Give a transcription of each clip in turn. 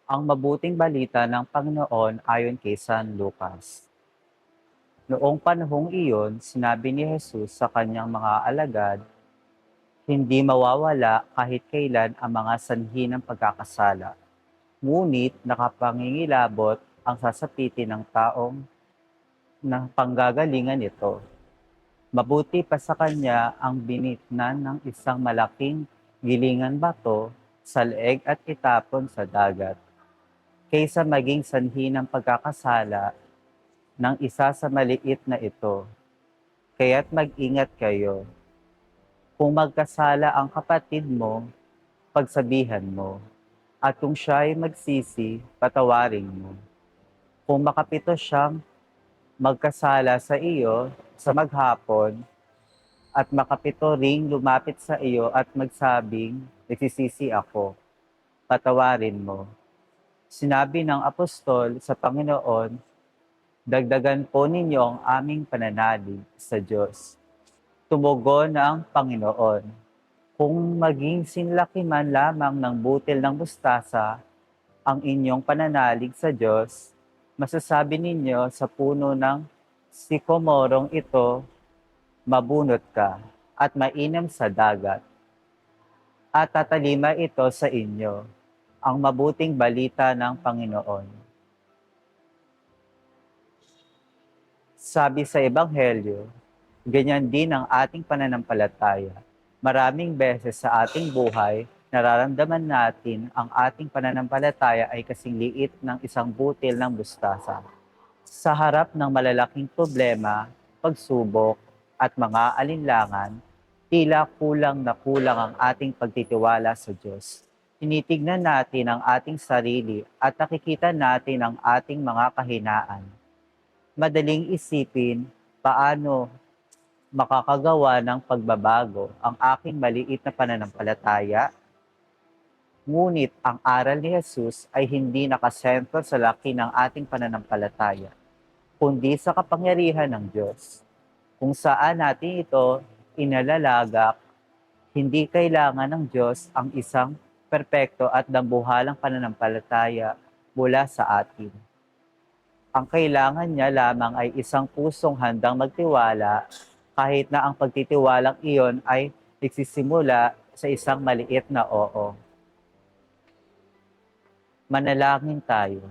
Ang mabuting balita ng Panginoon ayon kay San Lucas. Noong panahong iyon, sinabi ni Jesus sa kanyang mga alagad, hindi mawawala kahit kailan ang mga sanhi ng pagkakasala. Ngunit nakapangingilabot ang sasapitin ng taong na panggagalingan nito. Mabuti pa sa kanya ang binitnan ng isang malaking gilingan bato sa leeg at itapon sa dagat, kaysa maging sanhi ng pagkakasala ng isa sa maliit na ito. Kaya't mag-ingat kayo. Kung magkasala ang kapatid mo, pagsabihan mo. At kung siya ay magsisi, patawarin mo. Kung makapito siyang magkasala sa iyo sa maghapon, at makapito ring lumapit sa iyo at magsabing, nagsisisi ako, patawarin mo. Sinabi ng apostol sa Panginoon, dagdagan po ninyo ang aming pananalig sa Diyos. Tumugon ang Panginoon, kung maging sinlaki man lamang ng butil ng mustasa ang inyong pananalig sa Diyos, masasabi ninyo sa puno ng sikomorong ito, mabunot ka at mainam sa dagat, at tatalima ito sa inyo, ang mabuting balita ng Panginoon. Sabi sa Ebanghelyo, ganyan din ang ating pananampalataya. Maraming beses sa ating buhay, nararamdaman natin ang ating pananampalataya ay kasing liit ng isang butil ng mustasa. Sa harap ng malalaking problema, pagsubok, at mga alinlangan, tila kulang na kulang ang ating pagtitiwala sa Diyos. Tinitignan natin ang ating sarili at nakikita natin ang ating mga kahinaan. Madaling isipin, paano makakagawa ng pagbabago ang aking maliit na pananampalataya? Ngunit ang aral ni Jesus ay hindi nakasentro sa laki ng ating pananampalataya, kundi sa kapangyarihan ng Diyos. Kung saan natin ito inalalagak, hindi kailangan ng Diyos ang isang perpekto at dambuhalang pananampalataya mula sa atin. Ang kailangan niya lamang ay isang pusong handang magtiwala kahit na ang pagtitiwalang iyon ay nagsisimula sa isang maliit na oo. Manalangin tayo.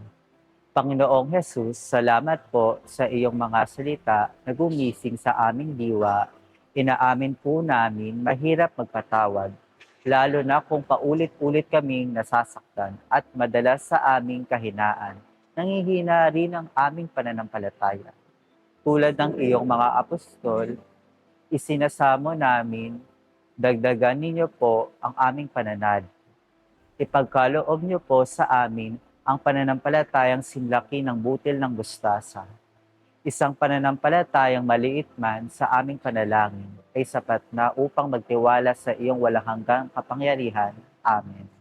Panginoong Hesus, salamat po sa iyong mga salita na gumising sa aming diwa. Inaamin po namin mahirap magpatawad, lalo na kung paulit-ulit kaming nasasaktan at madalas sa aming kahinaan. Nangihina rin ang aming pananampalataya. Tulad ng iyong mga apostol, isinasamo namin, dagdagan ninyo po ang aming pananalig. Ipagkaloob niyo po sa amin ang pananampalatayang sinlaki ng butil ng mustasa. Isang pananampalatayang maliit man sa aming panalangin ay sapat na upang magtiwala sa iyong walang hanggang kapangyarihan. Amen.